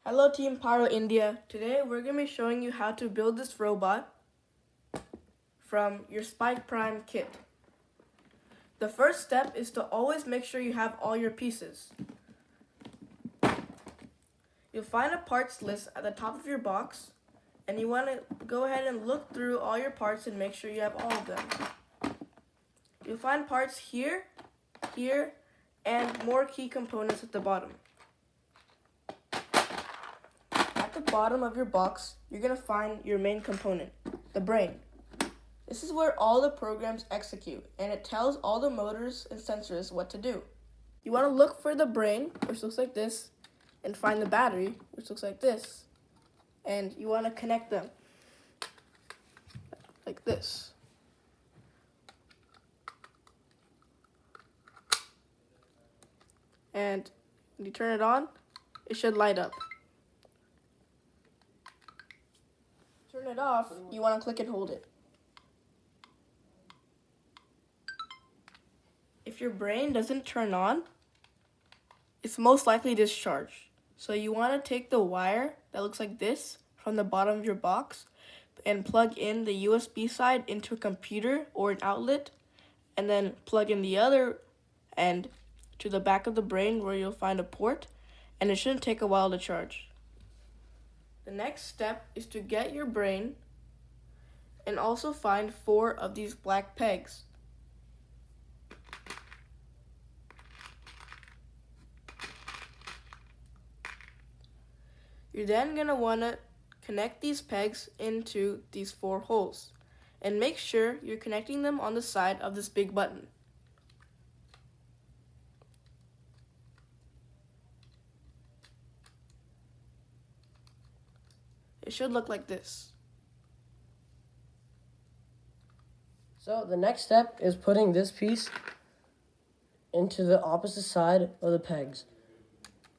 Hello Team Pyro India. Today we're going to be showing you how to build this robot from your Spike Prime kit. The first step is to always make sure you have all your pieces. You'll find a parts list at the top of your box, and you want to go ahead and look through all your parts and make sure you have all of them. You'll find parts here, here, and more key components at the bottom. At the bottom of your box, you're going to find your main component, the brain. This is where all the programs execute, and it tells all the motors and sensors what to do. You want to look for the brain, which looks like this, and find the battery, which looks like this. And you want to connect them like this. And when you turn it on, it should light up. Turn it off, you want to click and hold it. If your brain doesn't turn on, it's most likely discharged. So you want to take the wire that looks like this from the bottom of your box and plug in the USB side into a computer or an outlet, and then plug in the other end to the back of the brain where you'll find a port, and it shouldn't take a while to charge. The next step is to get your brain and also find 4 of these black pegs. You're then going to want to connect these pegs into these 4 holes, and make sure you're connecting them on the side of this big button. It should look like this. So the next step is putting this piece into the opposite side of the pegs.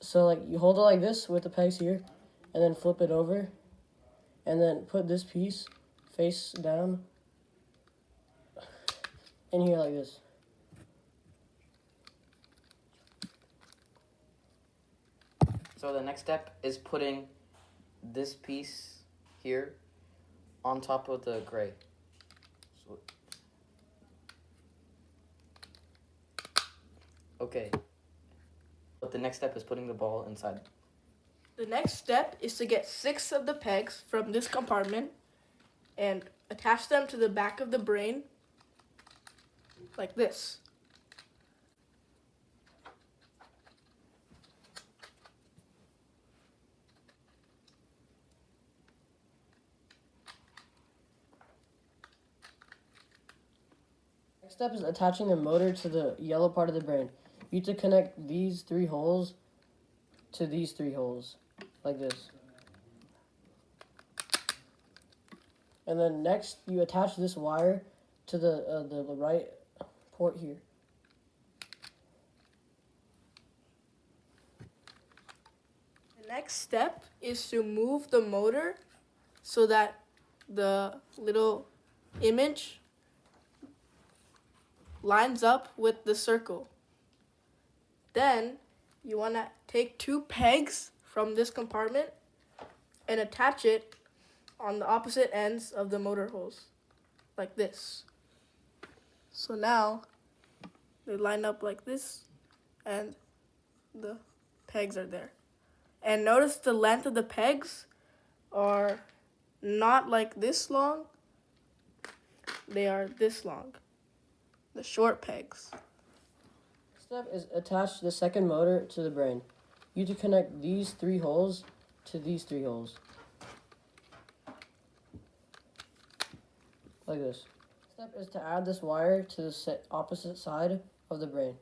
So like you hold it like this with the pegs here, and then flip it over, and then put this piece face down in here like this. So the next step is putting this piece here on top of the gray. Okay. But the next step is putting the ball inside. The next step is to get 6 of the pegs from this compartment and attach them to the back of the brain like this. Next step is attaching the motor to the yellow part of the brain. You have to connect these 3 holes to these 3 holes, like this. And then next, you attach this wire to the right port here. The next step is to move the motor so that the little image lines up with the circle. Then you want to take 2 pegs from this compartment and attach it on the opposite ends of the motor holes, like this. So now they line up like this, and the pegs are there. And notice the length of the pegs are not like this long, they are this long, the short pegs. Next step is attach the second motor to the brain. You have to connect these 3 holes to these 3 holes. Like this. Next step is to add this wire to the opposite side of the brain.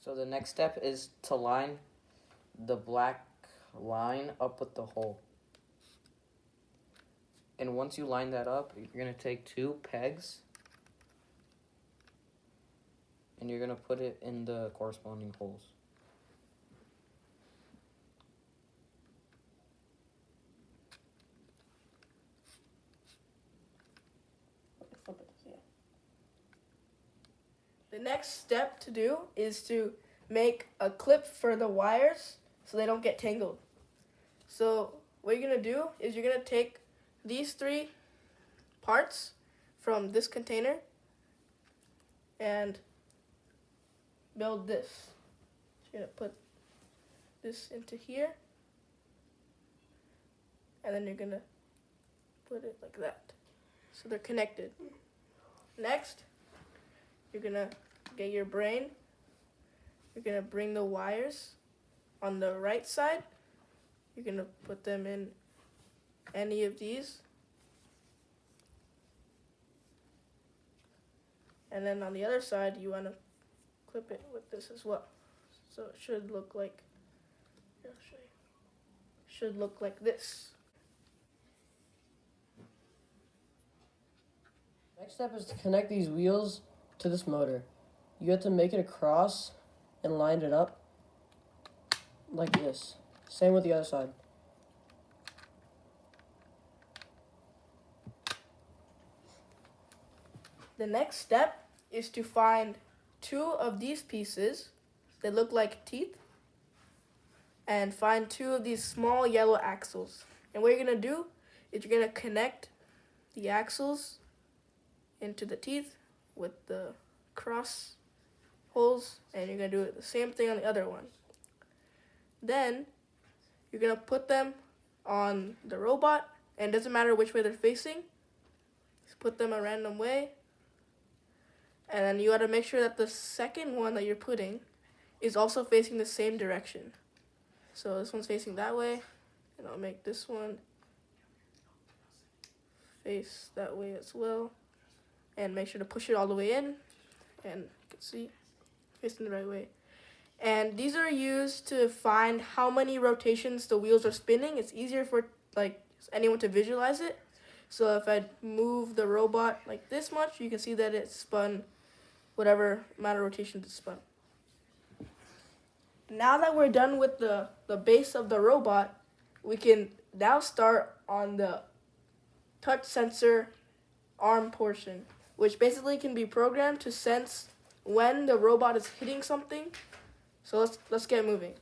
So the next step is to line the black line up with the hole. And once you line that up, you're going to take 2 pegs and you're going to put it in the corresponding holes. The next step to do is to make a clip for the wires so they don't get tangled. So what you're going to do is you're going to take these 3 parts from this container and build this. So you're going to put this into here, and then you're going to put it like that. So they're connected. Next, you're going to get your brain. You're going to bring the wires on the right side. You're going to put them in any of these. And then on the other side, you want to clip it with this as well. So it should look like, here, I'll show you. Should look like this. Next step is to connect these wheels to this motor. You have to make it across and line it up like this. Same with the other side. The next step is to find 2 of these pieces that look like teeth and find 2 of these small yellow axles. And what you're going to do is you're going to connect the axles into the teeth with the cross holes, and you're going to do the same thing on the other one. Then you're going to put them on the robot, and it doesn't matter which way they're facing. Just put them a random way. And then you got to make sure that the second one that you're putting is also facing the same direction. So this one's facing that way, and I'll make this one face that way as well. And make sure to push it all the way in, and you can see, facing the right way. And these are used to find how many rotations the wheels are spinning. It's easier for like anyone to visualize it. So if I move the robot like this much, you can see that it spun whatever amount of rotations it spun. Now that we're done with the base of the robot, we can now start on the touch sensor arm portion, which basically can be programmed to sense when the robot is hitting something. So let's get moving.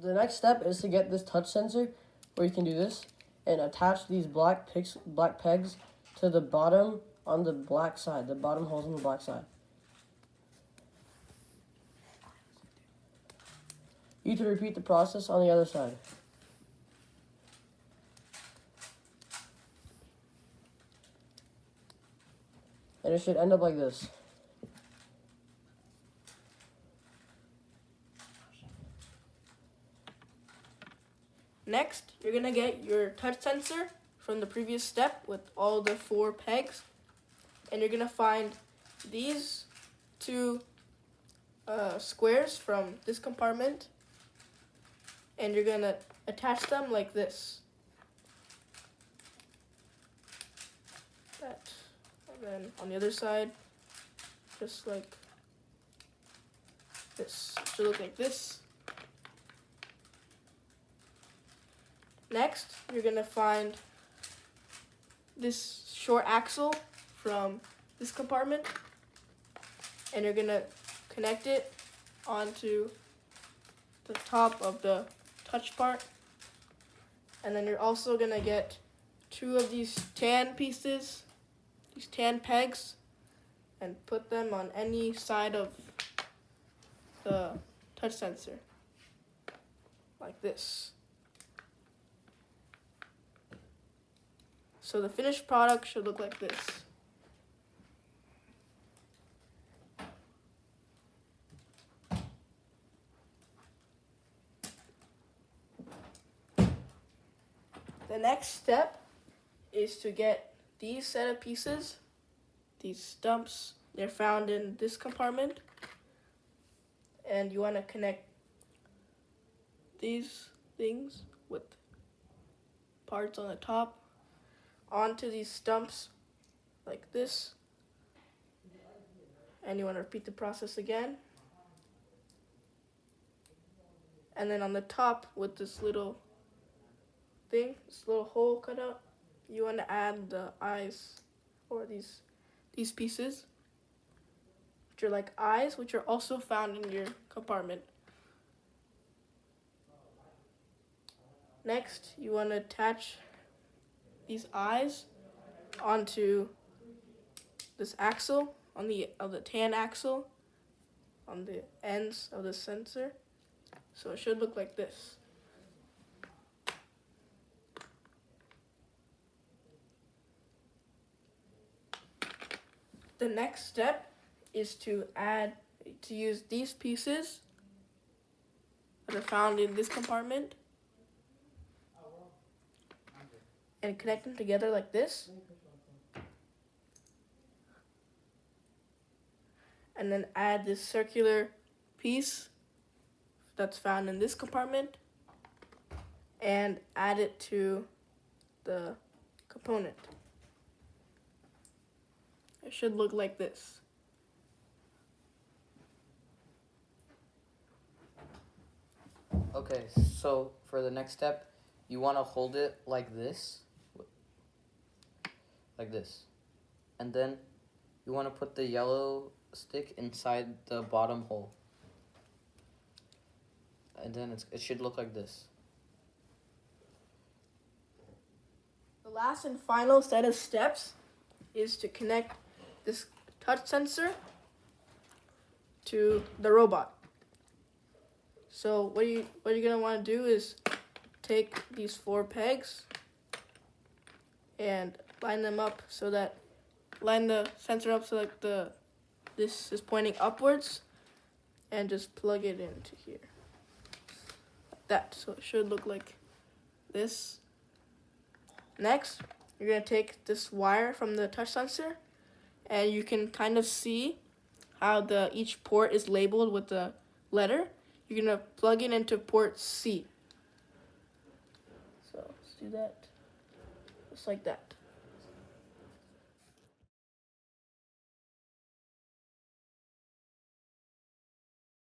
The next step is to get this touch sensor, where you can do this, and attach these black pegs to the bottom on the black side, the bottom holes on the black side. You can repeat the process on the other side. And it should end up like this. Next, you're going to get your touch sensor from the previous step with all the 4 pegs. And you're going to find these 2 squares from this compartment. And you're going to attach them like this. That. And then on the other side, just like this. It should look like this. Next, you're going to find this short axle from this compartment, and you're going to connect it onto the top of the touch part. And then you're also going to get 2 of these tan pieces, these tan pegs, and put them on any side of the touch sensor, like this. So the finished product should look like this. The next step is to get these set of pieces, these stumps. They're found in this compartment. And you want to connect these things with parts on the top onto these stumps like this. And you want to repeat the process again. And then on the top with this little thing, this little hole cut out, you want to add the eyes, or these pieces, which are like eyes, which are also found in your compartment. Next, you want to attach these eyes onto this axle on the tan axle on the ends of the sensor. So it should look like this. The next step is to use these pieces that are found in this compartment and connect them together like this. And then add this circular piece that's found in this compartment and add it to the component. It should look like this. Okay, so for the next step, you want to hold it like this. Like this. And then you want to put the yellow stick inside the bottom hole. And then it should look like this. The last and final set of steps is to connect this touch sensor to the robot. So what you're gonna want to do is take these 4 pegs and line the sensor up so that this is pointing upwards, and just plug it into here like that. So it should look like this. Next, you're gonna take this wire from the touch sensor, and you can kind of see how each port is labeled with the letter. You're gonna plug it into port C. So let's do that, just like that.